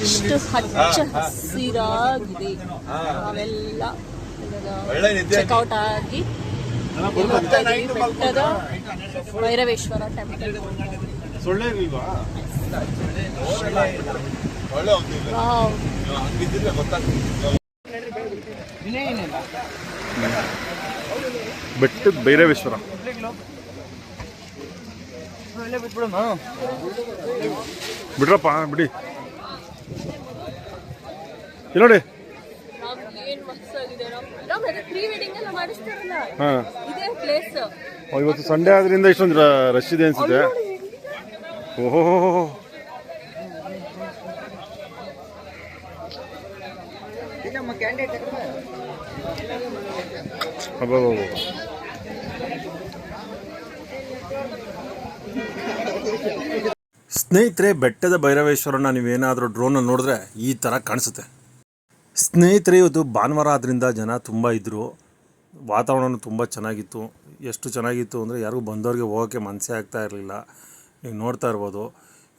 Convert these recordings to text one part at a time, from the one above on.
ಇಷ್ಟು ಹಚ್ಚ ಹಸಿರಾಗಿದೆ. ನಾವೆಲ್ಲ ಚೆಕ್ಔಟ್ ಆಗಿ ಬೆಟ್ಟದ ಭೈರವೇಶ್ವರ ಟೆಂಪಲ್. ಬೆಟ್ಟದ ಭೈರವೇಶ್ವರ ಬಿಡ್ರಪ್ಪ ಬಿಡಿ. ನೋಡಿ ಇವತ್ತು ಸಂಡೇ ಆದ್ರಿಂದ ಇಷ್ಟೊಂದು ರಶ್ ಇದೆ ಅನ್ಸುತ್ತೆ. ಓಹೋ ಸ್ನೇಹಿತರೆ, ಬೆಟ್ಟದ ಭೈರವೇಶ್ವರನ ನೀವೇನಾದರೂ ಡ್ರೋನಲ್ಲಿ ನೋಡಿದ್ರೆ ಈ ಥರ ಕಾಣಿಸುತ್ತೆ. ಸ್ನೇಹಿತರೆ, ಇವತ್ತು ಭಾನುವಾರ ಆದ್ದರಿಂದ ಜನ ತುಂಬ ಇದ್ದರು. ವಾತಾವರಣ ತುಂಬ ಚೆನ್ನಾಗಿತ್ತು. ಎಷ್ಟು ಚೆನ್ನಾಗಿತ್ತು ಅಂದರೆ ಯಾರಿಗೂ ಬಂದವ್ರಿಗೆ ಹೋಗೋಕ್ಕೆ ಮನಸ್ಸೇ ಆಗ್ತಾ ಇರಲಿಲ್ಲ. ನೀವು ನೋಡ್ತಾ ಇರ್ಬೋದು,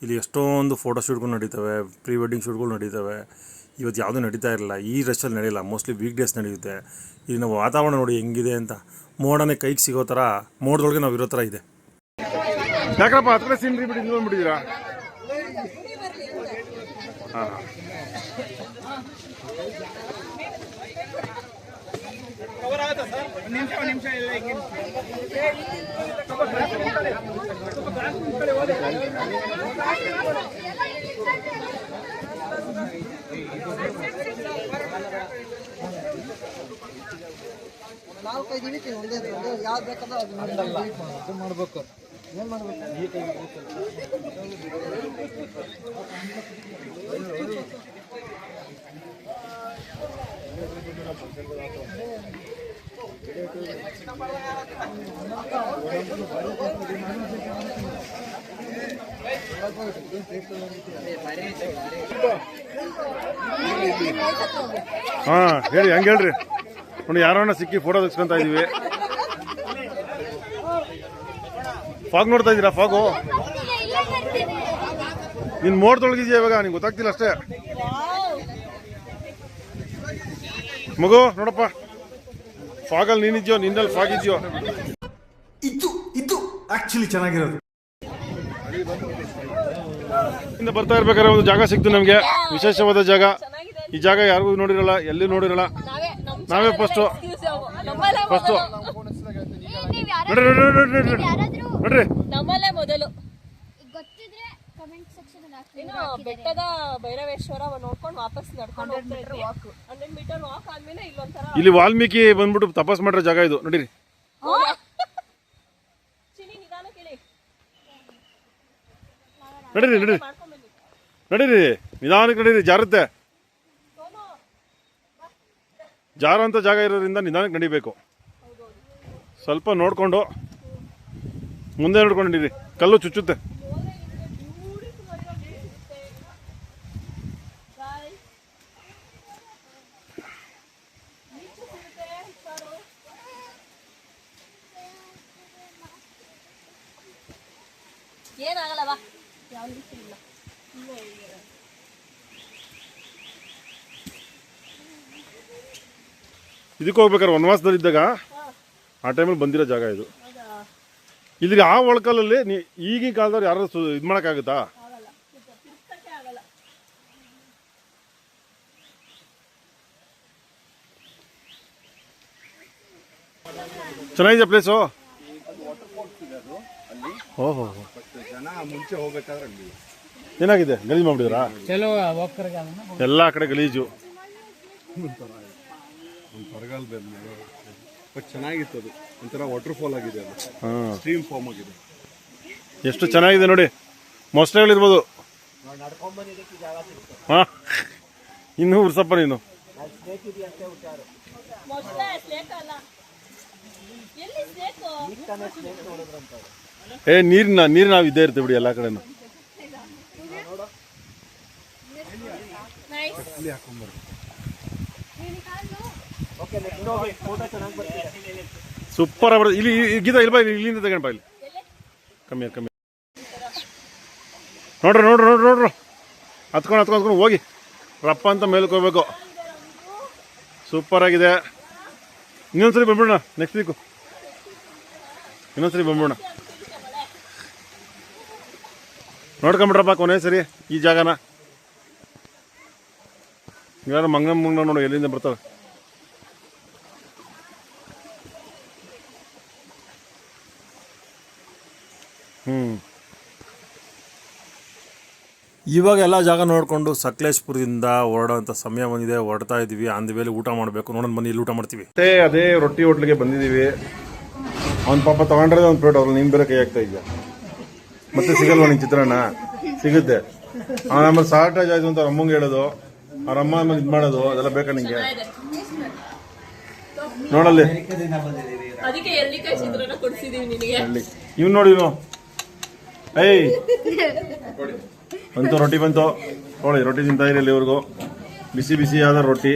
ಇಲ್ಲಿ ಎಷ್ಟೊಂದು ಫೋಟೋ ಶೂಟ್ಗಳು ನಡೀತವೆ, ಪ್ರೀ ವೆಡ್ಡಿಂಗ್ ಶೂಟ್ಗಳು ನಡೀತವೆ. ಇವತ್ತು ಯಾವುದೂ ನಡೀತಾ ಇರಲಿಲ್ಲ. ಈ ರಶಲ್ಲಿ ನಡೆಯಲ್ಲ, ಮೋಸ್ಟ್ಲಿ ವೀಕ್ ಡೇಸ್ ನಡೆಯುತ್ತೆ. ಇಲ್ಲಿನ ವಾತಾವರಣ ನೋಡಿ ಹೆಂಗಿದೆ ಅಂತ. ಮೋಡನೇ ಕೈಗೆ ಸಿಗೋ ಥರ, ಮೋಡದೊಳಗೆ ನಾವು ಇರೋ ಥರ ಇದೆ. ಯಾಕಪ್ಪ ಹತ್ರ ಸೀನ್ರಿ ಬಿಡಿ ನಿಲ್ಕೊಂಡ್ಬಿಟ್ಟಿದ್ದೀರಾ? ಹಾಂ ಯಾವ್ದು ಬೇಕಾದ್ರೆ ಅದು ಮಾಡ್ಬೇಕು. ಏನು ಮಾಡ್ಬೇಕು? ಹಾಂ ಹೇಳಿ, ಹಂಗೆ ಹೇಳ್ರಿ. ನೋಡಿ ಯಾರನ್ನ ಸಿಕ್ಕಿ ಫೋಟೋ ತೆಗ್ಸ್ಕೊಂತ ಇದೀವಿ. ಫಾಗ್ ನೋಡ್ತಾ ಇದ್ದೀರಾ? ಫಾಗು ನೀನು ಮೋಡ್ದೊಳಗಿದ್ಯಾ ಇವಾಗ, ನಿಂಗೆ ಗೊತ್ತಾಗ್ತಿಲ್ಲ ಅಷ್ಟೇ. ಮಗು ನೋಡಪ್ಪ, ಫಾಗಲ್ಲಿ ನೀನಿದ್ಯೋ, ನಿನ್ನಲ್ಲಿ ಫಾಗ್ ಇದೆಯೋ? ಇದು ಆಕ್ಚುಲಿ ಚೆನ್ನಾಗಿರೋದು. ಇಂದ ಬರ್ತಾ ಇರ್ಬೇಕಾದ್ರೆ ಒಂದು ಜಾಗ ಸಿಕ್ತು ನಮಗೆ, ವಿಶೇಷವಾದ ಜಾಗ. ಈ ಜಾಗ ಯಾರಿಗೂ ನೋಡಿರಲ್ಲ, ಎಲ್ಲಿ ನೋಡಿರಲ್ಲ. ನಾವೇ ಫಸ್ಟು ನೋಡ್ರಿ ನೋಡ್ರಿ ನಮ್ಮಲ್ಲೇ ಮೊದಲು ಬೆಟ್ಟದ ಭೈರವೇಶ್ವರ ನೋಡ್ಕೊಂಡು ವಾಪಸ್ ನಡ್ಕೊಂಡು 100 ಮೀಟರ್ ವಾಕ್ ಆದ್ಮೇಲೆ ಇಲ್ಲೊಂಥರ ಇಲ್ಲಿ ವಾಲ್ಮೀಕಿ ಬಂದ್ಬಿಟ್ಟು ತಪಸ್ ಮಾಡಿರೋ ಜಾಗ ಇದು. ನೋಡಿರಿ ನಡೀರಿ ನಡೀರಿ ನಡೀರಿ, ನಿಧಾನಕ್ಕೆ ನಡೀರಿ, ಜಾರುತ್ತೆ. ಜಾರಂತ ಜಾಗ ಇರೋದ್ರಿಂದ ನಿಧಾನಕ್ಕೆ ನಡಿಬೇಕು. ಸ್ವಲ್ಪ ನೋಡ್ಕೊಂಡು ಮುಂದೆ ನೋಡ್ಕೊಂಡು ನಡೀರಿ, ಕಲ್ಲು ಚುಚ್ಚುತ್ತೆ. ಏನಾಗಲ್ಲ, ಇದಕ್ಕೆ ಹೋಗ್ಬೇಕಾದ್ರೆ ವನವಾಸದಲ್ಲಿದ್ದಾಗ ಆ ಟೈಮಲ್ಲಿ ಬಂದಿರೋ ಜಾಗ ಇದು. ಇಲ್ಲಿಗೆ ಆ ಒಳಕಲ್ಲಲ್ಲಿ ಈಗಿನ ಕಾಲದವ್ರು ಯಾರು ಇದು ಮಾಡೋಕ್ಕಾಗುತ್ತಾ? ಚೆನ್ನಾಗಿದೆ ಪ್ಲೇಸು. ಓಹೋ, ಮುಂಚೆ ಹೋಗ್ಬೇಕಾದ್ರೆ ಏನಾಗಿದೆ? ಗಲೀಜು ಮಾಡ್ಬಿಟ್ಟಿದ್ರಾ? ಎಲ್ಲ ಕಡೆ ಗಲೀಜು. ಚೆನ್ನಾಗಿತ್ತು ಅದು, ಒಂಥರ ವಾಟರ್ ಫಾಲ್ ಆಗಿದೆ, ಅದು ಸ್ಟ್ರೀಮ್ ಫಾರ್ಮ್ ಆಗಿದೆ. ಎಷ್ಟು ಚೆನ್ನಾಗಿದೆ ನೋಡಿ, ಮೊಸಳೆಗಳಿರ್ಬೋದು. ಹಾ, ಇನ್ನೂ ಉರ್ಸಪ್ಪ ನೀನು. ನೀರು ನಾವು ಇದ್ದೇ ಇರ್ತೇವೆ ಬಿಡಿ ಎಲ್ಲ ಕಡೆನೂ. ಸೂಪರ್ ಆಗ್ಬಿಡ. ಇಲ್ಲಿ ಗೀತಾ ಇಲ್ಬಾ, ಇಲ್ಲಿಂದ ತಗೊಂಡ್ಬಾ. ಇಲ್ಲಿ ಕಮ್ಮಿ ನೋಡ್ರಿ ನೋಡ್ರಿ ನೋಡ್ರಿ ನೋಡ್ರಿ, ಹತ್ಕೊಂಡು ಹೋಗಿ ರಪ್ಪ ಅಂತ ಮೇಲಕ್ಕೆ ಹೋಗ್ಬೇಕು. ಸೂಪರ್ ಆಗಿದೆ. ಇನ್ನೊಂದ್ಸರಿ ಬಂದ್ಬಿಡೋಣ ನೆಕ್ಸ್ಟ್ ವೀಕು. ಇನ್ನೊಂದ್ಸರಿ ಬಂದ್ಬಿಡೋಣ. ನೋಡ್ಕೊಂಬಿಟ್ರಪ್ಪ ಕೊನೆ ಸರಿ ಈ ಜಾಗನ. ಯಾರು ಮಂಗ ನೋಡು ಎಲ್ಲಿಂದ ಬರ್ತಾವೆ. ಇವಾಗ ಎಲ್ಲ ಜಾಗ ನೋಡಿಕೊಂಡು ಸಕಲೇಶ್ಪುರದಿಂದ ಹೊರಡೋಂಥ ಸಮಯ ಬಂದಿದೆ. ಹೊರಡ್ತಾ ಇದ್ದೀವಿ. ಆನ್ ದಿ ವೇಲಿ ಊಟ ಮಾಡಬೇಕು. ನೋಡೋಣ ಬನ್ನಿ, ಇಲ್ಲಿ ಊಟ ಮಾಡ್ತೀವಿ. ಅದೇ ರೊಟ್ಟಿ ಹೋಟ್ಲಿಗೆ ಬಂದಿದ್ದೀವಿ. ಅವ್ನ ಪಾಪ ತಗೊಂಡ್ರೆ ಒಂದು ಪ್ಲೇಟ್ ಅವ್ರು ನೀನು ಬೇರೆ ಕೈ ಆಗ್ತಾ ಇದೆಯಾ. ಮತ್ತೆ ಸಿಗಲ್ವ ನಿಂಗೆ ಚಿತ್ರಾನ್ನ? ಸಿಗುತ್ತೆ. ಆಮೇಲೆ ಶಾರ್ಟೇಜ್ ಆಯಿತು ಅಂತ ಅವ್ರ ಅಮ್ಮಂಗೆ ಹೇಳೋದು, ಅವ್ರ ಅಮ್ಮ ಆಮೇಲೆ ಇದು ಮಾಡೋದು ಅದೆಲ್ಲ ಬೇಕಾ ನಿಂಗೆ? ನೋಡಲ್ಲಿ ಇವ್ ನೋಡಿ ಏಯ್ ಬಂತು ರೊಟ್ಟಿ ಬಂತು. ತೊಳಿ ರೊಟ್ಟಿ ತಿಂತಾ ಇರಲಿ ಇವ್ರಿಗೂ. ಬಿಸಿ ಬಿಸಿ ಆದ ರೊಟ್ಟಿ.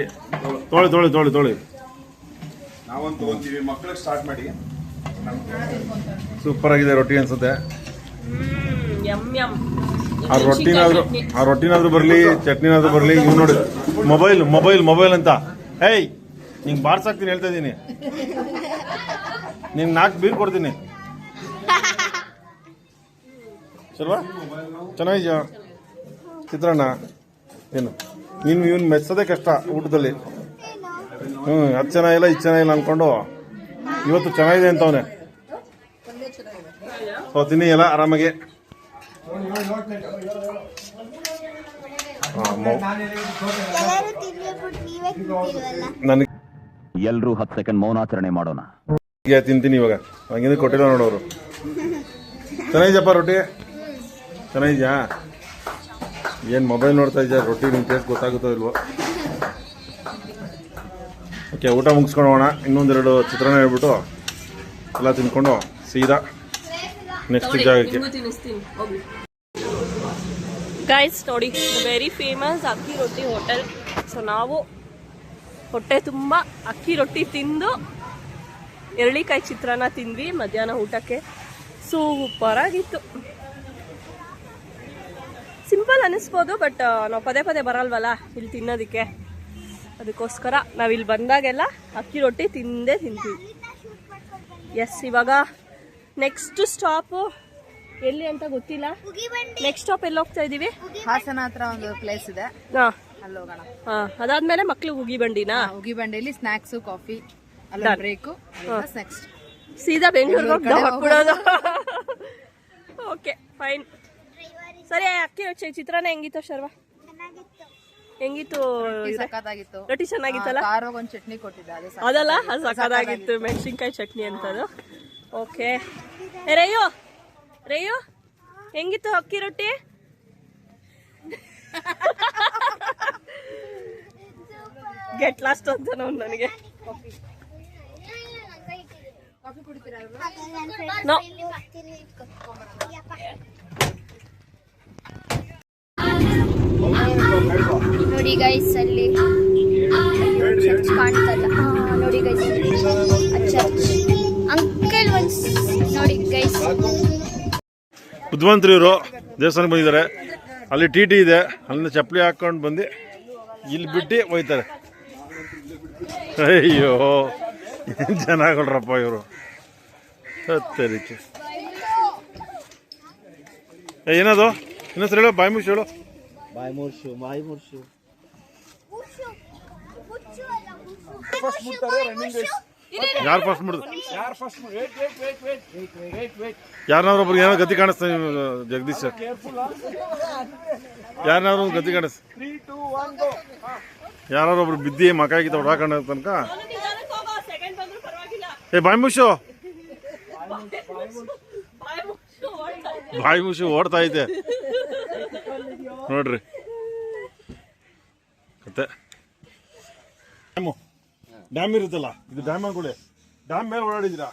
ತೊಳಿ ನಾವಂತ ತಗೊಂತೀವಿ, ಮಕ್ಕಳಿಗೆ ಸ್ಟಾರ್ಟ್ ಮಾಡಿ. ಸೂಪರ್ ಆಗಿದೆ ರೊಟ್ಟಿ ಅನ್ಸುತ್ತೆ. ಆ ರೊಟ್ಟಿನಾದ್ರೂ ಬರಲಿ, ಚಟ್ನಿನಾದ್ರೂ ಬರಲಿ. ಇವ್ ನೋಡಿ ಮೊಬೈಲ್ ಅಂತ. ಏಯ್ ನಿಂಗೆ ಬಾರ್ಸಾಕ್ತೀನಿ ಹೇಳ್ತಾ ಇದ್ದೀನಿ. ನಿಂಗೆ 4 ಬೀರ್ ಕೊಡ್ತೀನಿ. ಸಲ್ವಾ ಚೆನ್ನಾಗಿದ್ಯಾ ಚಿತ್ರಾನ್ನ? ಏನು ಇವನ್ ಮೆಚ್ಚೋದೇ ಕಷ್ಟ ಊಟದಲ್ಲಿ. ಅದು ಚೆನ್ನಾಗಿಲ್ಲ ಇದು ಚೆನ್ನಾಗಿಲ್ಲ ಅನ್ಕೊಂಡು ಇವತ್ತು ಚೆನ್ನಾಗಿದೆ ಅಂತವನೆ. ತಿನ್ನಿ ಎಲ್ಲ ಆರಾಮಾಗಿ. ನನಗೆ ಎಲ್ರೂ 10 ಸೆಕೆಂಡ್ ಮೌನಾಚರಣೆ ಮಾಡೋಣ. ತಿಂತೀನಿ ಇವಾಗ. ಹಂಗೇನು ಕೊಟ್ಟಿಲ್ಲ ನೋಡೋರು. ಚೆನ್ನಾಗಿದ್ಯಪ್ಪ ರೊಟ್ಟಿ? ಚೆನ್ನಾಗಿದ್ಯಾ? ಏನು ಮೊಬೈಲ್ ನೋಡ್ತಾ ಇದೆಯಾ? ರೊಟ್ಟಿ ನಿಮ್ಮ ಟೇಸ್ಟ್ ಗೊತ್ತಾಗುತ್ತೋ ಇಲ್ವೋ? ಓಕೆ, ಊಟ ಮುಗಿಸ್ಕೊಂಡು ಹೋಗೋಣ. ಇನ್ನೊಂದೆರಡು ಚಿತ್ರಾನ್ನ ಹೇಳ್ಬಿಟ್ಟು ಎಲ್ಲ ತಿನ್ಕೊಂಡು ಸೀದಾ ನೆಕ್ಸ್ಟ್ ಜಾಗಕ್ಕೆ. ಗೈಸ್ ನೋಡಿ, ವೆರಿ ಫೇಮಸ್ ಅಕ್ಕಿ ರೊಟ್ಟಿ ಹೋಟೆಲ್. ಸೊ ನಾವು ಹೊಟ್ಟೆ ತುಂಬ ಅಕ್ಕಿ ರೊಟ್ಟಿ ತಿಂದು ಎರಳಿಕಾಯಿ ಚಿತ್ರಾನ್ನ ತಿಂದ್ವಿ ಮಧ್ಯಾಹ್ನ ಊಟಕ್ಕೆ. ಸೂಪರ್ ಆಗಿತ್ತು. ಸಿಂಪಲ್ ಅನ್ನಿಸ್ಬೋದು, ಬಟ್ ನಾವು ಪದೇ ಪದೇ ಬರಲ್ವಲ್ಲ ಇಲ್ಲಿ ತಿನ್ನೋದಕ್ಕೆ. ಅದಕ್ಕೋಸ್ಕರ ನಾವಿಲ್ಲಿ ಬಂದಾಗೆಲ್ಲ ಅಕ್ಕಿ ರೊಟ್ಟಿ ತಿಂದೇ ತಿಂತೀವಿ. ಎಸ್, ಇವಾಗ ನೆಕ್ಸ್ಟ್ ಸ್ಟಾಪು ಎಲ್ಲಿ ಅಂತ ಗೊತ್ತಿಲ್ಲ. ನೆಕ್ಸ್ಟ್ ಸ್ಟಾಪ್ ಎಲ್ಲಿ ಹೋಗ್ತಾ ಇದೀವಿ? ಹಾಸನ ಹತ್ರ ಒಂದು ಪ್ಲೇಸ್ ಇದೆ, ಅಲ್ಲಿ ಹೋಗೋಣ. ಅದಾದ್ಮೇಲೆ ಮಕ್ಳು ಉಗಿ ಬಂಡಿನಾ? ಉಗಿ ಬಂಡಿಲಿ ಸ್ನಾಕ್ಸ್, ಕಾಫಿ, ಅಲ್ಲ ಬ್ರೇಕು, ನೆಕ್ಸ್ಟ್ ಸೀದಾ ಬೆಂಗಳೂರಿಗೆ ಹಾಕ್ಬಿಡೋದು. Okay fine. ಸರಿ, ಅಕ್ಕಿ ಚಿತ್ರಾನ್ನ ಹೆಂಗಿತ್ತು ಶರ್ವ? ಹೆಂಗಿತ್ತು? ಸಖತ್ತಾಗಿತ್ತು. ರೊಟ್ಟಿ ಚೆನ್ನಾಗಿತ್ತಲ್ಲ? ಖಾರವಾಗಿ ಒಂದು ಚಟ್ನಿ ಕೊಟ್ಟಿದ್ದೆ, ಅದಲ್ಲ, ಅದು ಸಖತ್ತಾಗಿತ್ತು. ಮೆಣಸಿನ್ಕಾಯಿ ಚಟ್ನಿ ಅಂತದು. ಓಕೆ ರೇಯು ಹೆಂಗಿತ್ತು ಅಕ್ಕಿ ರೊಟ್ಟಿ? ಗೆಟ್ ಲಾಸ್ಟ್ ಅಂತ ನನಗೆ. ನೋಡಿ ಗೈಸ್, ಅಲ್ಲಿ ಚರ್ಚ್ ಕಾಣ್ತಲ್ಲ. ನೋಡಿ ಗೈಸ್, ಚರ್ಚ್ ಅಂಕಲ್ ಒನ್ಸ್ ನೋಡಿ ಗೈಸ್. ಬುದ್ಧಿವಂತರು ಇವರು ದೇವಸ್ಥಾನಕ್ಕೆ ಬಂದಿದ್ದಾರೆ. ಅಲ್ಲಿ ಟಿ ಇದೆ, ಅಲ್ಲಿಂದ ಚಪ್ಪಲಿ ಹಾಕೊಂಡು ಬಂದು ಇಲ್ಲಿ ಬಿಟ್ಟು ಹೋಯ್ತಾರೆ. ಅಯ್ಯೋ ಏನು ಚೆನ್ನಾಗಲ್ರಪ್ಪ ಇವರು. ಹತ್ತರಿಕೆ ಏನದು? ಇನ್ನೊಂದ್ಸರಿ ಹೇಳೋ, ಬಾಯಿ ಮುಚ್ಚು ಹೇಳು. ಯಾರು ಫಸ್ಟ್ ಮುಡ್ದು? ಯಾರನ್ನಾದ್ರೂ ಒಬ್ರಿಗೆ ಏನೋ ಗತಿ ಕಾಣಿಸ್ತಾ ಜಗದೀಶ್? ಯಾರನ್ನಾದ್ರೂ ಒಂದು ಗತಿ ಕಾಣಿಸ್? ಯಾರು ಒಬ್ರು ಬಿದ್ದಿ ಮಕ ಆಗಿತ್ತ ಹೊಡಾಕೊಂಡ ತನಕ. ಏ ಬಾಯಿ ಮುಚ್ಚು, ಬಾಯಿ ಮುಚ್ಚು ಓಡ್ತಾ ಐತೆ ನೋಡ್ರಿ ಕತೆ. ಡ್ಯಾಮ್ ಇರುತ್ತಲ್ಲ, ಇದು ಡ್ಯಾಮ್ ಅನ್ಕೊಳ್ಳಿ. ಡ್ಯಾಮ್ ಮೇಲೆ ಓಡಾಡಿದ್ದೀರಾ,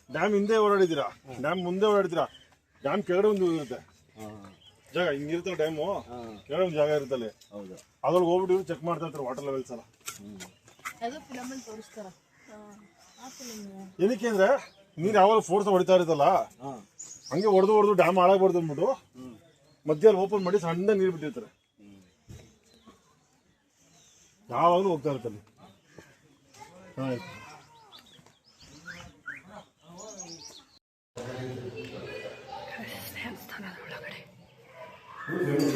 ಡ್ಯಾಮ್ ಹಿಂದೆ ಓಡಾಡಿದ್ದೀರಾ, ಡ್ಯಾಮ್ ಮುಂದೆ ಓಡಾಡಿದ್ದೀರಾ. ಡ್ಯಾಮ್ ಕೆಳಗಡೆ ಒಂದು ಇರುತ್ತೆ ಜಾಗ, ಹಿಂಗಿರುತ್ತಲ್ಲ ಡ್ಯಾಮು ಕೆಳಗಡೆ ಒಂದು ಜಾಗ ಇರುತ್ತಲ್ಲಿ. ಅದ್ರೊಳಗೆ ಹೋಗ್ಬಿಟ್ಟು ಚೆಕ್ ಮಾಡ್ತಾ ಇರ್ತಾರೆ ವಾಟರ್ ಲೆವೆಲ್ಸ್ ಎಲ್ಲ. ಏನಕ್ಕೆ ಅಂದ್ರೆ ನೀರು ಯಾವಾಗ ಫೋರ್ಸ್ ಹೊಡಿತಾ ಇರುತ್ತಲ್ಲ, ಹಂಗೆ ಹೊಡೆದು ಡ್ಯಾಮ್ ಹಾಳಾಗ್ಬಾರ್ದು ಅಂದ್ಬಿಟ್ಟು ಮಧ್ಯಲ್ಲಿ ಓಪನ್ ಮಾಡಿ ಸಣ್ಣ ನೀರು ಬಿಟ್ಟಿರ್ತಾರೆ. ಯಾವಾಗಲೂ ಹೋಗ್ತಾ ಇರ್ತಲ್ಲಿ.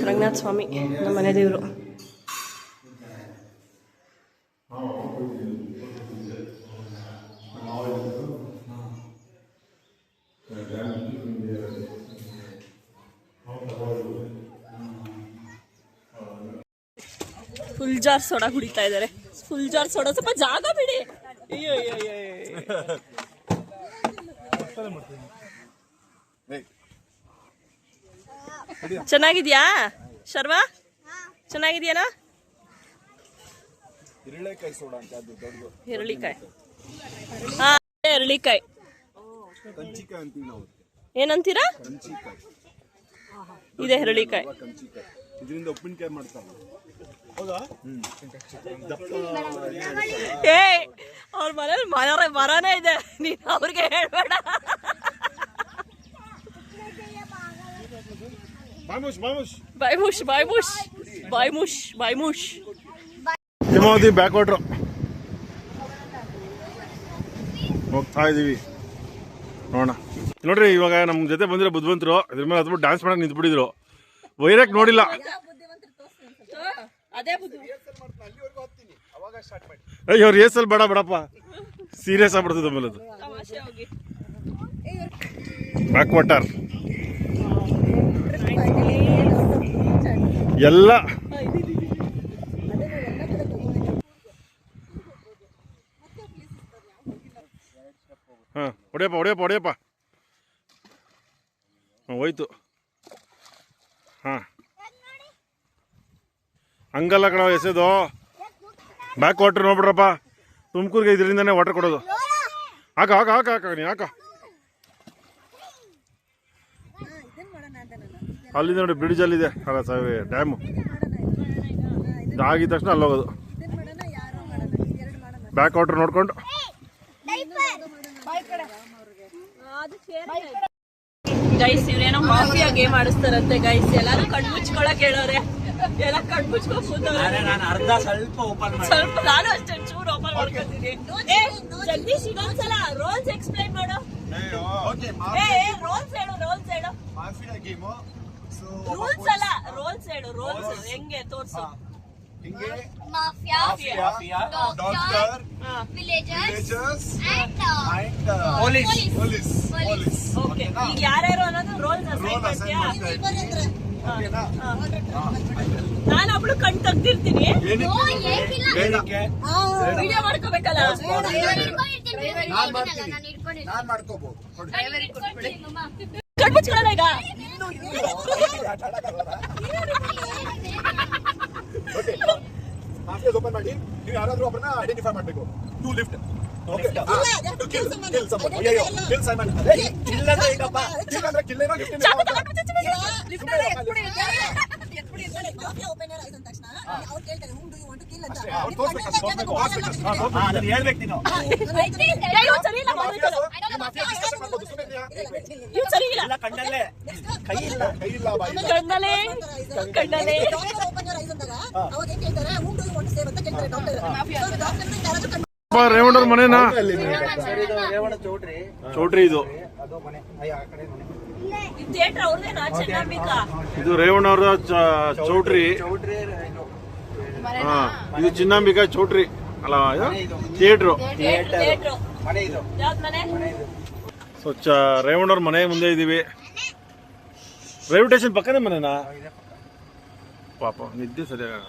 ರಂಗನಾಥ ಸ್ವಾಮಿ ನಮ್ಮ ಮನೆ ದೇವರು. ಫುಲ್ ಜಾರ್ ಸೋಡಾ ಕುಡಿತಾ ಇದ್ದಾರೆ. ಫುಲ್ ಜಾರ್ ಸೋಡಾ, ಸ್ವಲ್ಪ ಜಾಗ ಬಿಡಿ. ಅಯ್ಯೋ ಅಯ್ಯೋ ಅಯ್ಯೋ. ಚೆನ್ನಾಗಿದ್ಯಾ ಶರ್ವಾ? ಚೆನ್ನಾಗಿದ್ಯಾನಾ? ಹಿರಳೆಕಾಯಿ ಸೋಡಾ ಅಂತ ಅದು ದೊಡ್ಡದು. ಹೆರಳಿಕಾಯಿ. ಹಾ, ಹೆರಳಿಕಾಯಿ. ಕಂಚಿಕಾಯಿ ಅಂತೀವಿ ನಾವು. ಏನಂತೀರಾ? ಕಂಚಿಕಾಯಿ. ಇದೆ ಹೆರಳಿಕಾಯಿ. ಕಂಚಿಕಾಯಿ ಇದರಿಂದ ಉಪ್ಪಿನಕಾಯಿ ಮಾಡ್ತಾರೆ. ಹೌದಾ? ಏ, ಅವ್ರ ಮನೇಲಿ ಮರನೇ ಇದೆ, ನೀನು ಅವ್ರಿಗೆ ಹೇಳ್ಬೇಡ. ಬಾಯ್ಮುಷ್. ಹೇಮಾವತಿ ಬ್ಯಾಕ್ ವಾಟ್ರು ಹೋಗ್ತಾ ಇದೀವಿ. ನೋಡೋಣ. ನೋಡ್ರಿ, ಇವಾಗ ನಮ್ಮ ಜೊತೆ ಬಂದಿರೋ ಬುದ್ಧಿವಂತರು ಇದ್ರ ಮೇಲೆ ಹತ್ಬಿಟ್ಟು ಡ್ಯಾನ್ಸ್ ಮಾಡಕ್ ನಿಂತ್ಬಿಟ್ಟಿದ್ರು. ವೈರಕ್ ನೋಡಿಲ್ಲ. ಅಯ್ಯೋ, ರೇಸಲ್ ಬೇಡಪ್ಪ, ಸೀರಿಯಸ್ ಆಗ್ಬಿಡ್ತದೆ ಆಮೇಲೆ ಅದು. ಬ್ಯಾಕ್ ವಾಟರ್ ಎಲ್ಲ ಹೊಡೆಯಪ್ಪ ಹೋಯ್ತು. ಹಂಗಲ್ಲ ಕಣ ಎಸೆದು. ಬ್ಯಾಕ್ ವಾಟರ್ ನೋಡ್ಬಿಡ್ರಪ್ಪ, ತುಮಕೂರಿಗೆ ಇದರಿಂದಾನೆ ವಾಟರ್ ಕೊಡೋದು. ಹಾಕ ನೀ ಹಾಕ. ಅಲ್ಲಿಂದ ನೋಡಿ, ಬ್ರಿಡ್ಜ್ ಅಲ್ಲಿದೆ ಡ್ಯಾಮು. ಆಗಿದ ತಕ್ಷಣ ಅಲ್ಲಿ ಹೋಗೋದು. ಬ್ಯಾಕ್ ವಾಟರ್ ನೋಡ್ಕೊಂಡು ಗೈಸ್, ಇವ್ರೇನೋ ಮಾಫಿಯಾ ಗೇಮ್ ಆಡಿಸ್ತಾರಂತೆ ಗೈಸ್. ಎಲ್ಲಾರು ಕಣ್ಮುಚ್ಕೊಳಕ್ ಹೇಳೋರೆ. ಎಲ್ಲ ಕಣ್ಮುಚ್ಕೊಂಡ್ ಸ್ವಲ್ಪ ನಾನು ಅಷ್ಟೇ ಚೂರು ಓಪನ್ ಮಾಡ್ಕೊತೀನಿ. ಜಗದೀಶ್, ಇನ್ನೊಂದ್ಸಲ ರೋಲ್ಸ್ ಎಕ್ಸ್ಪ್ಲೈನ್ ಮಾಡು. ರೋಲ್ಸ್ ಹೇಳು. ರೂಲ್ಸ್ ಅಲ್ಲ, ರೋಲ್ಸ್ ಹೇಳು. ರೋಲ್ಸ್ ಹೆಂಗೆ ತೋರ್ಸು. Mafia, doctor, villagers, and police. Okay, ಈಗ ಯಾರ್ಯಾರು ಅನ್ನೋದು ರೋಲ್ಸ್ ಅಸೈನ್ ಮಾಡ್ತೀಯಾ? ನಾನೊಬ್ಳು ಕಣ್ ತೆಗ್ದಿರ್ತೀನಿ, ವಿಡಿಯೋ ಮಾಡ್ಕೋಬೇಕಲ್ಲ. ಕಣ್ ಮುಚ್ಕೊಳ್ಳೋಣ ಈಗ. ಓಪನ್ ಮಾಡಿ, ನೀವು ಯಾರಾದ್ರೂ ಒಬ್ಬರನ್ನ ಐಡೆಂಟಿಫೈ ಮಾಡಬೇಕು. To lift. ರೇವಣ್ಣವ್ರ ಮನೆನಾ? ಚೌಟ್ರಿ ಇದು. ಇದು ರೇವಣ್ಣವ್ರ ಚೌಟ್ರಿ. ಇದು ಚಿನ್ನಾಂಬಿಕಾ ಚೌಟ್ರಿ ಅಲ್ಲ, ಥಿಯೇಟ್ರು. ಸೊ ರೇವಣ್ಣವ್ರ ಮನೆ ಮುಂದೆ ಇದೀವಿ. ರೈಲ್ವೆ ಸ್ಟೇಷನ್ ಪಕ್ಕನೇ ಮನೆನಾ? ಪಾಪ ನಿದ್ದೆ ಸರಿಯಾಗಲ್ಲ.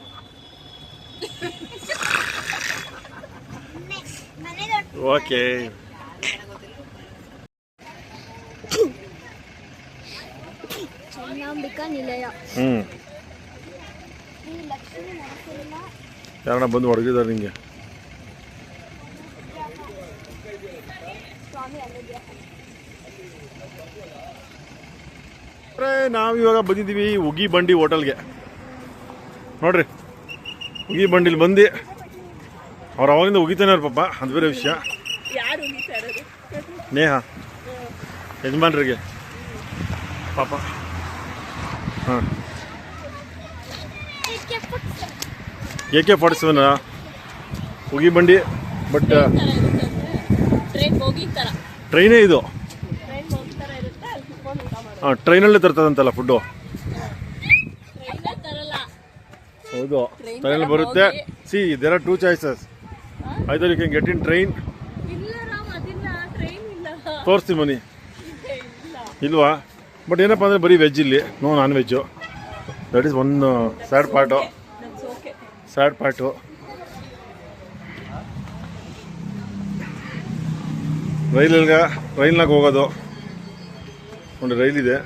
ಓಕೆ, ಚನ್ನಾಂಬಿಕಾ ನಿಲಯ. ಯಾರನ್ನ ಬಂದು ಹೊಡಗಿದ್ದಾರೆ ನಿಂಗೆ? ನಾವಿವಾಗ ಬಂದಿದ್ದೀವಿ ಉಗಿ ಬಂಡಿ ಹೋಟೆಲ್ಗೆ. ನೋಡ್ರಿ, ಉಗಿ ಬಂಡಿಲಿ ಬಂದು ಅವ್ರು ಅವಾಗಿಂದ ಉಗಿತಾನೆ ಅವ್ರ ಪಾಪ, ಅದು ಬೇರೆ ವಿಷಯ. ನೇಹ ಯಜಮಾನ್ರಿಗೆ ಪಾಪ. AK-47 ಉಗಿ ಬಂಡಿ ಬಟ್ ಟ್ರೈನ್ ಹೋಗಿ ಥರ ಟ್ರೈನೇ ಇದು. ಟ್ರೈನ್ ಹೋಗಿ ಥರ ಇರುತ್ತೆ, ಅಲ್ಲಿ ಕುತ್ಕೊಂಡು ಊಟ ಮಾಡೋದು. ಹಾಂ, ಟ್ರೈನಲ್ಲೇ ತರ್ತದಂತಲ್ಲ ಫುಡ್ಡು. ಟ್ರೈನೇ ತರಲ್ಲ, ಹೌದು, ಟ್ರೈನಲ್ಲಿ ಬರುತ್ತೆ. See there are 2 choices. either you can get in train. ಇಲ್ಲ ರಾಮ್, ಅದಿಲ್ಲ, ಟ್ರೈನ್ ಇಲ್ಲ. ತೋರಿಸ್ತೀನಿ ಬನ್ನಿ. ಇಲ್ಲ ಇಲ್ವಾ? ಬಟ್ ಏನಪ್ಪ ಅಂದರೆ ಬರೀ ವೆಜ್ ಇಲ್ಲಿ, no non veg. That is one sad part. That's okay. Sad part. ರೈಲ್ನಾಗ ಹೋಗೋದು ಒಂದು ರೈಲಿದೆ,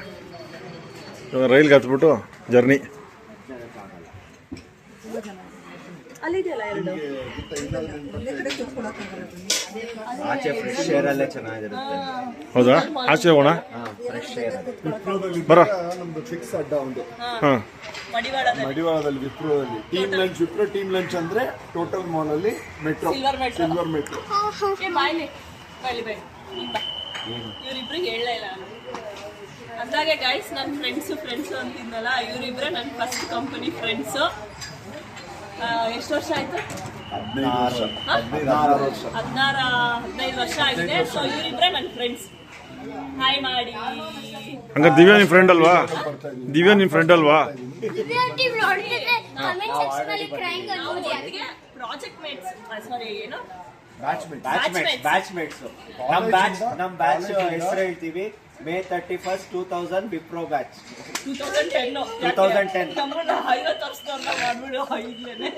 ರೈಲ್ಗೆ ಹತ್ಬಿಟ್ಟು ಜರ್ನಿ. ಅಲ್ಲಿದೆಯಲ್ಲ ಎರಡು. ಹೌದಾ? ಆಚೆ ಹೋಗೋಣ ಬರ. ನಮ್ದು ಫಿಕ್ಸ್ ಅಡ್ಡ ಒಂದು ಹಾಂ, ಮಡಿವಾಳದಲ್ಲಿ ವಿಪ್ರೋದಲ್ಲಿ team lunch. Wipro team lunch ಅಂದ್ರೆ ಟೋಟಲ್ ಮಾಲ್ ಅಲ್ಲಿ ಮೆಟ್ರೋ, ಸಿಲ್ವರ್ ಮೆಟ್ರೋ. ಬಾಯ್ಲಿ ಬಾಯ್ಲಿ ಬಾಯ್ ಇವ್ರಿಬ್ರಿಗೆ ಹೇಳಲೇ ಇಲ್ಲ ನಾನು. ಅಂದಾಗೆ ಗೈಸ್, ನನ್ನ ಫ್ರೆಂಡ್ಸು ಅಂತಿದ್ನಲ್ಲ, ಇವರಿಬ್ರೆ ನನ್ನ ಫಸ್ಟ್ ಕಂಪನಿ ಫ್ರೆಂಡ್ಸು. ಎಷ್ಟು ವರ್ಷ ಆಯ್ತು? 15 ವರ್ಷ ಆಗಿದೆ. ಸೊ ಇವರಿಬ್ರೆ ನನ್ನ ಫ್ರೆಂಡ್ಸ್. ಹಾಯ್ ಮಾಡಿ. ಹಂಗ ದಿವ್ಯಾ ನಿಮ್ ಫ್ರೆಂಡ್ ಅಲ್ವಾ? ದಿವ್ಯಾ ನಿಮ್ ಫ್ರೆಂಡ್ ಅಲ್ವಾ? ಪ್ರಾಜೆಕ್ಟ್ ಮೇಟ್ಸ್, ಸಾರಿ ಏನು ಬ್ಯಾಚ್ಮೇಟ್ಸ್. ನಮ್ ಬ್ಯಾಚ್ ಹೆಸರು ಹೇಳ್ತೀವಿ, May 31st, 2000 ವಿಪ್ರೋ ಬ್ಯಾಚ್. 2010. 2010. ನಮ್ಮನ್ನ 50 ವರ್ಷದವ್ರನ್ನ ಮಾಡ್ಬಿಡು ಐದ್ಲೇನೆ.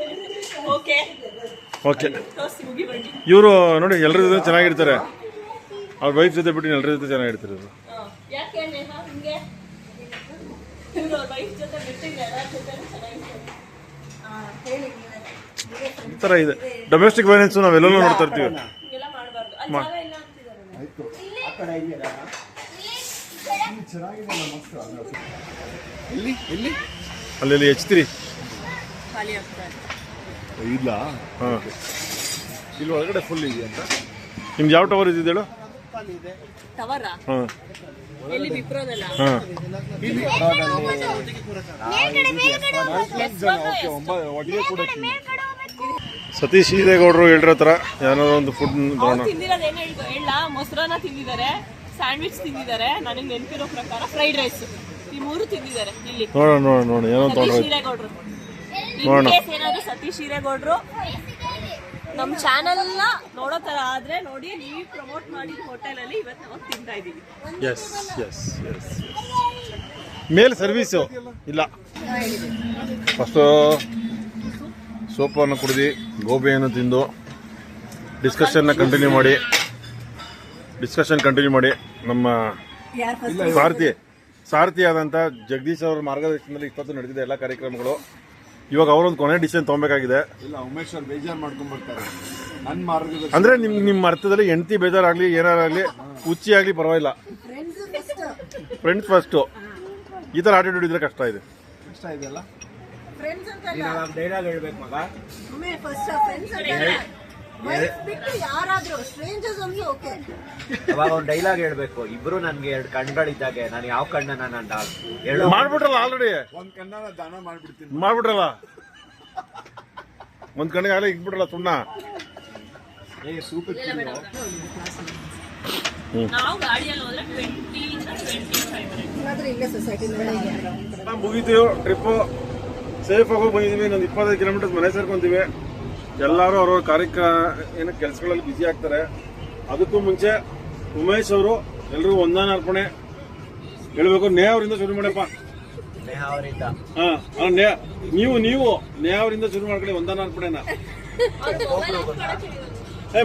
Okay okay. ಮುಗಿ ಬನ್ನಿ. ಇವರು ನೋಡಿ ಎಲ್ಲರ ಜೊತೆ ಚೆನ್ನಾಗಿರ್ತಾರೆ. ಅವ್ರ ವೈಫ್ ಜೊತೆ ಬಿಟ್ಟು ಎಲ್ಲರ ಜೊತೆ ಚೆನ್ನಾಗಿರ್ತಾರೆ ಇವರು. ಯಾಕೆ ನೇಹ ಹಿಂಗೆ? ಇವ್ರು ಅವ್ರ ವೈಫ್ ಜೊತೆ ಬಿಟ್ಟಿದ್ರೆ ಎಲ್ಲರ ಜೊತೆ ಚೆನ್ನಾಗಿರ್ತಾರೆ. ಈ ಥರ ಇದೆ ಡೊಮೆಸ್ಟಿಕ್ ವೈಲೆನ್ಸ್, ನಾವೆಲ್ಲನೂ ನೋಡ್ತಾ ಇರ್ತೀವಿ. ಹಿಂಗೆಲ್ಲ ಮಾಡಬಾರ್ದು. ಅಲ್ಲಿ ಜಾಗ ಇಲ್ಲ ಅಂತಿದ್ದಾರೆ. ಅಲ್ಲಿ ಎಚ್ತಿರಿ ಖಾಲಿ ಆಗ್ತಾರೆ. ಇಲ್ಲ ಹಾಂ. ಇಲ್ಲಿ ಒಳಗಡೆ ಫುಲ್ ಇದೆ ಅಂತ. ನಿಮ್ದು ಯಾವ ಟವರ್ ಇದ್ದಿದ್ದೇಳು? ಟವರಾ? ಹಾಂ ಎಲ್ಲಿ ವಿಪ್ರೋದಲ್ಲ? ಹಾಂ. ಒಟ್ಟಿಗೆ ಕೂಡ ಸತೀಶ್ ಹಿರೇಗೌಡರು ಹೇಳಿರೋ ಥರ ಏನಾದ್ರು ಒಂದು ಫುಡ್ ಅವ್ರು ತಿಂದಿರೋದು ಏನು ಹೇಳ, ಮೊಸರನ್ನ ತಿಂದಿದ್ದಾರೆ, ಸ್ಯಾಂಡ್ವಿಚ್ ತಿಂದಿದ್ದಾರೆ, ನನಗೆ ನೆನಪಿರೋ ಪ್ರಕಾರ ಫ್ರೈಡ್ ರೈಸ್, ಈ 3 ತಿಂದಿದ್ದಾರೆ ಇಲ್ಲಿ. ನೋಡೋಣ ಏನೋ ಸತೀಶ್ ಹಿರೇಗೌಡರು. ಇನ್ ಕೇಸ್ ಏನಾದ್ರು ಸತೀಶ್ ಹಿರೇಗೌಡರು ನಮ್ಮ ಚಾನಲ್ನ ನೋಡೋ ಥರ ಆದರೆ ನೋಡಿ, ನೀವು ಪ್ರಮೋಟ್ ಮಾಡಿದ ಹೋಟೆಲಲ್ಲಿ ಇವತ್ತು ನಾವು ತಿಂತಾ ಇದ್ದೀವಿ. ಎಸ್ ಎಸ್ ಎಸ್ ಮೇಲೆ ಸರ್ವೀಸು ಇಲ್ಲ. ಫಸ್ಟು ಸೋಪನ್ನು ಕುಡಿದು ಗೋಬಿಯನ್ನು ತಿಂದು ಡಿಸ್ಕಷನ್ ಕಂಟಿನ್ಯೂ ಮಾಡಿ ನಮ್ಮ ಸಾರಥಿ ಆದಂಥ ಜಗದೀಶ್ ಅವರ ಮಾರ್ಗದರ್ಶನದಲ್ಲಿ ಇಪ್ಪತ್ತು ನಡೆದಿದೆ ಎಲ್ಲ ಕಾರ್ಯಕ್ರಮಗಳು. ಇವಾಗ ಅವರೊಂದು ಕೊನೆ ಡಿಸಿಷನ್ ತೊಗೊಬೇಕಾಗಿದೆ. ಇಲ್ಲ, ಉಮೇಶ್ ಅವ್ರು ಬೇಜಾರು ಮಾಡ್ಕೊಂಡ್ಬರ್ತಾರೆ ನನ್ನ ಮಾರ್ಗದರ್ಶನ. ಅಂದ್ರೆ ನಿಮ್ಮ ಅರ್ಥದಲ್ಲಿ ಹೆಂಡತಿ ಬೇಜಾರಾಗ್ಲಿ ಏನಾರಾಗ್ಲಿ ಹುಚ್ಚಿ ಆಗ್ಲಿ ಪರವಾಗಿಲ್ಲ, ಫ್ರೆಂಡ್ಸ್ ಫಸ್ಟು. ಈ ಥರ ಆಟಿಟ್ಯೂಡ್ ಇದ್ರೆ ಕಷ್ಟ ಇದೆ. ಇಷ್ಟ ಇದೆಯಲ್ಲ. ಡೈಲಾಗ್ ಹೇಳ್ಬೇಕು ಮಗ. ಅವಾಗ ಒಂದು ಡೈಲಾಗ್ ಹೇಳ್ಬೇಕು, ಇಬ್ರು ನನ್ಗೆ 2 ಕಣ್ಗಳಿದ್ದಾಗೆ, ನಾನು ಯಾವ ಕಣ್ಣನ್ನ ನನ್ನ ಎರಡು ಮಾಡ್ಬಿಟ್ರಲ್ಲ ಆಲ್ರೆಡಿ. ಒಂದ್ ಕಣ್ಣನ ದಾನ ಮಾಡ್ಬಿಡ್ತೀನಿ. ಮಾಡ್ಬಿಟ್ರಲ್ಲ, ಒಂದ್ ಕಣ್ಣಿಗೆ ಆಗಲೇ ಇಟ್ಬಿಟ್ರಲ್ಲ ಸುಣ್ಣ. ಸೂಪರ್. ನಾವು ಗಾಡಿಯಲ್ಲಿ ಹೋದ್ರೆ 20 ಇಂದ 25 ಮುಗಿತೀವಿ ಟ್ರಿಪ್ಪು, ಸೇಫ್ ಆಗಿ ಬಂದಿದ್ದೀವಿ. ಇನ್ನೊಂದು 25 ಕಿಲೋಮೀಟರ್ ಮನೆ ಸೇರ್ಕೊಂತೀವಿ. ಎಲ್ಲರೂ ಅವ್ರವ್ರ ಏನು ಕೆಲಸಗಳಲ್ಲಿ ಬ್ಯುಸಿ ಆಗ್ತಾರೆ. ಅದಕ್ಕೂ ಮುಂಚೆ ಉಮೇಶ್ ಅವರು ಎಲ್ರಿಗೂ ಒಂದಾನ ಅರ್ಪಣೆ ಹೇಳ್ಬೇಕು. ನೇಹ ಅವರಿಂದ ಶುರು ಮಾಡಪ್ಪ. ನೇಹ ಅವರಿಂದ. ನೀವು ನೇಹ ಅವರಿಂದ ಶುರು ಮಾಡ್ಕೊಳ್ಳಿ ಒಂದಾನ ಅರ್ಪಣೆನ.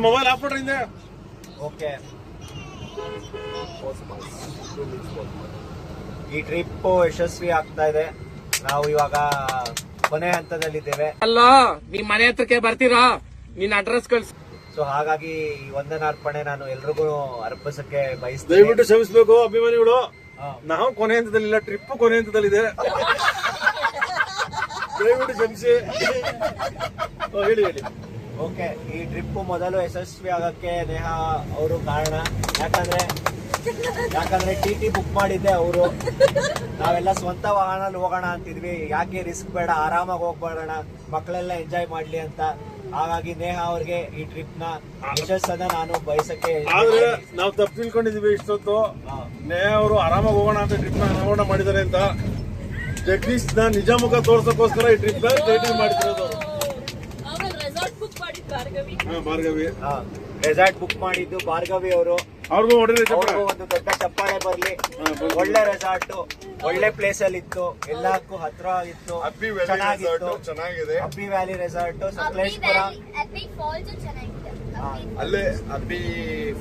ಮೊಬೈಲ್ ಆಫ್ ಮಾಡ್ರಿ ಹಿಂದೆ. ಓಕೆ. ಈ ಟ್ರಿಪ್ ಯಶಸ್ವಿ ಆಗ್ತಾ ಇದೆ. ನಾವು ಇವಾಗ ಕೊನೆ ಹಂತದಲ್ಲಿದ್ದೇವೆ. ಅಲ್ಲ, ನಿಮ್ ಮನೆ ಹತ್ರಕ್ಕೆ ಬರ್ತೀರಾ? ನಿನ್ನ ಅಡ್ರೆಸ್ ಕಳ್ಸಿ. ಸೊ ಹಾಗಾಗಿ ಈ ವಂದನಾರ್ಪಣೆ ನಾನು ಎಲ್ರಿಗೂ ಅರ್ಪಿಸಕ್ಕೆ ಬಯಸ್ತೇನೆ. ದಯವಿಟ್ಟು ಕ್ಷಮಿಸಬೇಕು ಅಭಿಮಾನಿಗಳು, ನಾವು ಕೊನೆ ಹಂತದಲ್ಲಿಲ್ಲ, ಟ್ರಿಪ್ ಕೊನೆ ಹಂತದಲ್ಲಿದೆ. ದಯವಿಟ್ಟು ಕ್ಷಮಿಸಿ. ಹೇಳಿ. ಓಕೆ, ಈ ಟ್ರಿಪ್ ಮೊದಲು ಯಶಸ್ವಿ ಆಗಕ್ಕೆ ನೇಹ ಅವರು ಕಾರಣ. ಯಾಕಂದ್ರೆ ಯಾಕಂದ್ರೆ ಟಿ ಬುಕ್ ಮಾಡಿದ್ದೆ ಅವರು. ನಾವೆಲ್ಲ ಸ್ವಂತ ವಾಹನ ಹೋಗೋಣ ಅಂತಿದ್ವಿ, ಯಾಕೆ ರಿಸ್ಕ್ ಬೇಡ, ಆರಾಮಾಗಿ ಹೋಗ್ಬೇಡೋಣ, ಮಕ್ಕಳೆಲ್ಲ ಎಂಜಾಯ್ ಮಾಡ್ಲಿ ಅಂತ. ಹಾಗಾಗಿ ನೇಹಾ ಅವ್ರಿಗೆ ಈ ಟ್ರಿಪ್ ನ ಯಶಸ್ಸನ್ನ ನಾನು ಬಯಸಕ್ಕೆ. ಆದ್ರೆ ನಾವು ತಪ್ಪು ತಿಳ್ಕೊಂಡಿದೀವಿ ಇಷ್ಟೊತ್ತು. ನೇಹಾ ಅವರು ಆರಾಮಾಗಿ ಹೋಗೋಣ ಅಂತ ಟ್ರಿಪ್ ನ ಅನಾವರಣ ಮಾಡಿದ್ದಾರೆ ಅಂತ. ಜಗದೀಶ್ ನ ನಿಜ ಮುಖ ತೋರ್ಸಕ್ಕೋಸ್ಕರ ಈ ಟ್ರಿಪ್ ನ ರೆಡಿ ಮಾಡಿರೋದು. ರೆಸಾರ್ಟ್ ಬುಕ್ ಮಾಡಿ ಭಾರ್ಗವಿ ರೆಸಾರ್ಟ್ ಬುಕ್ ಮಾಡಿದ್ದು ಭಾರ್ಗವಿ ಅವರು. ಅವ್ರಿಗೂ ಹೊಡಿರಿ ಅವ್ರಿಗೂ ಒಂದು ದೊಡ್ಡ ಚಪ್ಪಾಳೆ ಬರ್ಲಿ. ಒಳ್ಳೆ ರೆಸಾರ್ಟ್, ಒಳ್ಳೆ ಪ್ಲೇಸ್ ಅಲ್ಲಿ ಇತ್ತು, ಎಲ್ಲಕ್ಕೂ ಹತ್ರ ಇತ್ತು, ಚೆನ್ನಾಗಿತ್ತು. ಚೆನ್ನಾಗಿದೆ. ಅಬ್ಬಿ ವ್ಯಾಲಿ ರೆಸಾರ್ಟ್ ಸಕಲೇಶ್ಪುರ. ಅಬ್ಬಿ ಫಾಲ್ಸ್ ಚೆನ್ನಾಗಿದೆ. ಅಲ್ಲೇ ಅಬ್ಬಿ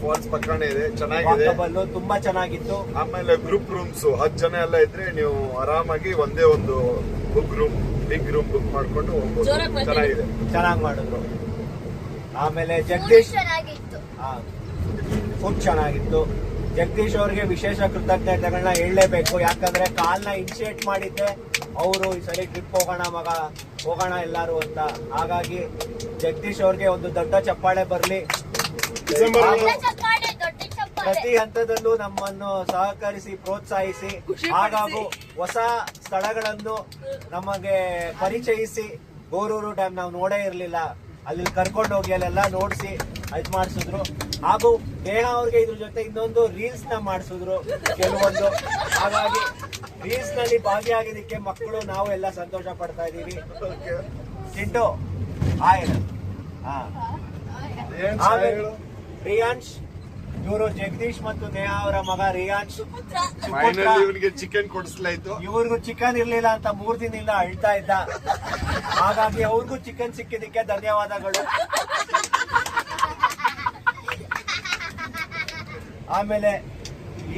ಫಾಲ್ಸ್ ಪಕ್ಕನೆ ಇದೆ, ಚೆನ್ನಾಗಿದೆ. ವಾಕಬಲ್ಲು ತುಂಬಾ ಚೆನ್ನಾಗಿತ್ತು. ಆಮೇಲೆ ಗ್ರೂಪ್ ರೂಮ್ಸ್ 10 ಜನ ಎಲ್ಲ ಇದ್ರೆ ನೀವು ಆರಾಮಾಗಿ ಒಂದೇ ಒಂದು ಬಿಗ್ ರೂಮ್ ಬುಕ್ ಮಾಡ್ಕೊಂಡು ಹೋಗ್ಬೋದು. ಚೆನ್ನಾಗಿದೆ, ಚೆನ್ನಾಗಿ ಮಾಡಿದ್ರು. ಆಮೇಲೆ ಜಗದೀಶ್ ಚೆನ್ನಾಗಿತ್ತು. ಫುಡ್ ಚೆನ್ನಾಗಿತ್ತು. ಜಗದೀಶ್ ಅವ್ರಿಗೆ ವಿಶೇಷ ಕೃತಜ್ಞತೆಗಳನ್ನ ಹೇಳಲೇಬೇಕು. ಯಾಕಂದ್ರೆ ಕಾಲ್ನ ಇನಿಶಿಯೇಟ್ ಮಾಡಿದ್ದೆ ಅವರು, ಈ ಸರಿ ಟ್ರಿಪ್ ಹೋಗೋಣ ಮಗ, ಹೋಗೋಣ ಎಲ್ಲಾರು ಅಂತ. ಹಾಗಾಗಿ ಜಗದೀಶ್ ಅವ್ರಿಗೆ ಒಂದು ದೊಡ್ಡ ಚಪ್ಪಾಳೆ ಬರ್ಲಿ. ಪ್ರತಿ ಹಂತದಲ್ಲೂ ನಮ್ಮನ್ನು ಸಹಕರಿಸಿ ಪ್ರೋತ್ಸಾಹಿಸಿ, ಹಾಗಾಗಿ ಹೊಸ ಸ್ಥಳಗಳನ್ನು ನಮಗೆ ಪರಿಚಯಿಸಿ. ಗೋರೂರು ಡ್ಯಾಮ್ ನಾವು ನೋಡೇ ಇರ್ಲಿಲ್ಲ, ಅಲ್ಲಿ ಕರ್ಕೊಂಡು ಹೋಗಿ ಅಲ್ಲೆಲ್ಲ ನೋಡಿಸಿ ಇದು ಮಾಡಿಸಿದ್ರು. ಹಾಗೂ ನೇಹಾ ಅವ್ರಿಗೆ ಇದ್ರ ಜೊತೆ ಇನ್ನೊಂದು ರೀಲ್ಸ್ ನ ಮಾಡಿಸಿದ್ರು ಕೆಲವೊಂದು. ಹಾಗಾಗಿ ರೀಲ್ಸ್ ನಲ್ಲಿ ಭಾಗಿಯಾಗಿದ್ದಕ್ಕೆ ಮಕ್ಕಳು ನಾವು ಎಲ್ಲ ಸಂತೋಷ ಪಡ್ತಾ ಇದೀವಿ. ಚಿಂಟು ಆಯ್ತು. ರಿಯಾನ್ಶ್ ಇವರು ಜಗದೀಶ್ ಮತ್ತು ನೇಹಾ ಅವರ ಮಗ ರಿಯಾನ್ಶ್. ಇವನಿಗೆ ಚಿಕನ್ ಕೊಡಿಸ್ಲಾಯ್ತು. ಇವ್ರಿಗೂ ಚಿಕನ್ ಇರ್ಲಿಲ್ಲ ಅಂತ 3 ದಿನದಿಂದ ಅಳ್ತಾ ಇದ್ದ. ಹಾಗಾಗಿ ಅವ್ರಿಗೂ ಚಿಕನ್ ಸಿಕ್ಕಿದ್ದಕ್ಕೆ ಧನ್ಯವಾದಗಳು. ಆಮೇಲೆ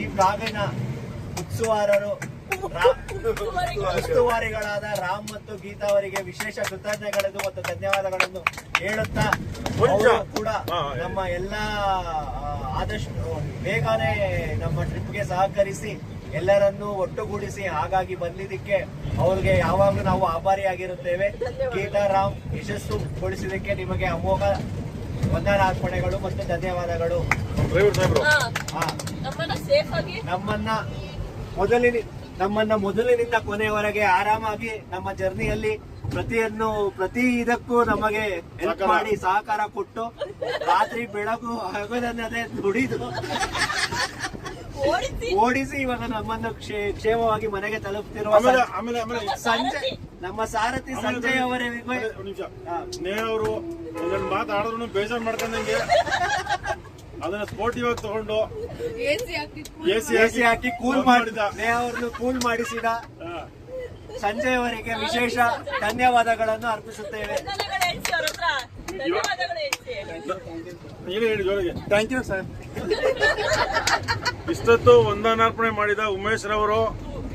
ಈ ಬ್ಲಾಗಿನ ಉಸ್ತುವಾರಿಗಳಾದ ರಾಮ್ ಮತ್ತು ಗೀತಾ ಅವರಿಗೆ ವಿಶೇಷ ಕೃತಜ್ಞತೆಗಳನ್ನು ಮತ್ತು ಧನ್ಯವಾದಗಳನ್ನು ಹೇಳುತ್ತಾ, ಅವರು ಕೂಡ ನಮ್ಮ ಎಲ್ಲ ಆದಷ್ಟು ಬೇಗನೆ ನಮ್ಮ ಟ್ರಿಪ್ಗೆ ಸಹಕರಿಸಿ ಎಲ್ಲರನ್ನೂ ಒಟ್ಟುಗೂಡಿಸಿ ಹಾಗಾಗಿ ಬಂದಿದ್ದಕ್ಕೆ ಅವ್ರಿಗೆ ಯಾವಾಗಲೂ ನಾವು ಆಭಾರಿಯಾಗಿರುತ್ತೇವೆ. ಗೀತಾ, ರಾಮ್ ಯಶಸ್ಸುಗೊಳಿಸಿದ್ದಕ್ಕೆ ನಿಮಗೆ ಅಮೋಘ ವಂದನಾರ್ಪಣೆಗಳು ಮತ್ತು ಧನ್ಯವಾದಗಳು. ನಮ್ಮನ್ನ ಮೊದಲಿನಿಂದ ಕೊನೆಯವರೆಗೆ ಆರಾಮಾಗಿ ನಮ್ಮ ಜರ್ನಿಯಲ್ಲಿ ಪ್ರತಿ ಇದಕ್ಕೂ ನಮಗೆ ಹೆಲ್ಪ್ ಮಾಡಿ ಸಹಕಾರ ಕೊಟ್ಟು ರಾತ್ರಿ ಬೆಳಗು ಹಗಲನ್ನದೇ ದುಡಿದು ಓಡಿಸಿ ಇವಾಗ ನಮ್ಮನ್ನು ಕ್ಷೇಮವಾಗಿ ಮನೆಗೆ ತಲುಪ್ತಿರುವ ನಮ್ಮ ಸಾರಥಿ ಸಂಜಯ್ ಅವರಿಗೆ ನೇಹಾ ಅವರು ಒಂದೊಂದು ಮಾತಾಡಿದ್ರು ಬೇಜಾರು ಮಾಡ್ಕೊಂಡಂಗೆ ಅದನ್ನ ಸ್ಪೋರ್ಟಿವ್ ಆಗಿ ತಗೊಂಡು ಎಸಿ ಹಾಕಿ ಕೂಲ್ ಮಾಡಿದ ನೇಹಾ ಅವ್ರನ್ನು ಕೂಲ್ ಮಾಡಿಸಿದ ಸಂಜಯ್ ಅವರಿಗೆ ವಿಶೇಷ ಧನ್ಯವಾದಗಳನ್ನು ಅರ್ಪಿಸುತ್ತೇವೆ. Thank you sir. ಇಷ್ಟೊತ್ತು ವಂದನಾರ್ಪಣೆ ಮಾಡಿದ ಉಮೇಶ್ ರವರು,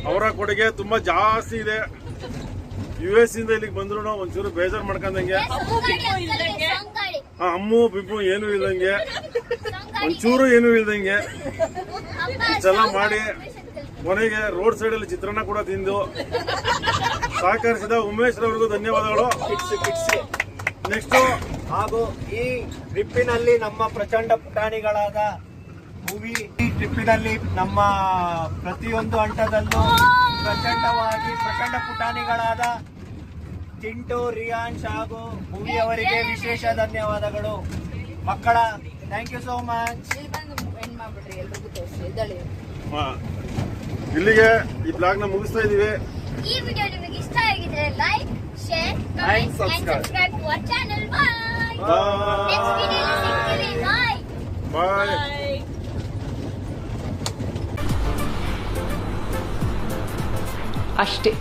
ಅವರ ಕೊಡುಗೆ ತುಂಬಾ ಜಾಸ್ತಿ ಇದೆ. US ಇಂದ ಇಲ್ಲಿಗೆ ಬಂದ್ರು ಒಂಚೂರು ಬೇಜಾರು ಮಾಡ್ಕೊಂಡಂಗೆ, ಅಮ್ಮು ಬಿಬ್ಬು ಏನು ಇಲ್ದಂಗೆ, ಒಂಚೂರು ಏನು ಇಲ್ದಂಗೆ ಇಷ್ಟೆಲ್ಲ ಮಾಡಿ ಕೊನೆಗೆ ರೋಡ್ ಸೈಡ್ ಅಲ್ಲಿ ಚಿತ್ರಾನ್ನ ಕೂಡ ತಿಂದು ಸಹಕರಿಸಿದ ಉಮೇಶ್ ರವರಿಗೂ ಧನ್ಯವಾದಗಳು. ನೆಕ್ಸ್ಟ್ ಹಾಗೂ ಈ ಟ್ರಿಪ್ಪಿನಲ್ಲಿ ನಮ್ಮ ಪ್ರಚಂಡ ಪುಟಾಣಿಗಳಾದ ಈ ಟ್ರಿಪ್ಪಿನಲ್ಲಿ ನಮ್ಮ ಪ್ರತಿಯೊಂದು ಹಂತದಲ್ಲೂ ಪ್ರಚಂಡ ಪುಟಾಣಿಗಳಾದ ಚಿಂಟು, ರಿಯಾನ್ಶ್ ಹಾಗೂ ಭೂವಿ ಅವರಿಗೆ ವಿಶೇಷ ಧನ್ಯವಾದಗಳು. ಮಕ್ಕಳ ಥ್ಯಾಂಕ್ ಯು ಸೋ ಮಚ್. ಇಲ್ಲಿಗೆ ಈ ಬ್ಲಾಗ್ ನ ಮುಗಿಸ್ತಾ ಇದೀವಿ. ಈ ವಿಡಿಯೋ ನಿಮಗೆ ಇಷ್ಟ ಆಗಿದ್ರೆ like, share, comment and subscribe to our channel. Bye. Next video ಸಿಗ್ತೀವಿ. Bye. ಅಷ್ಟೇ.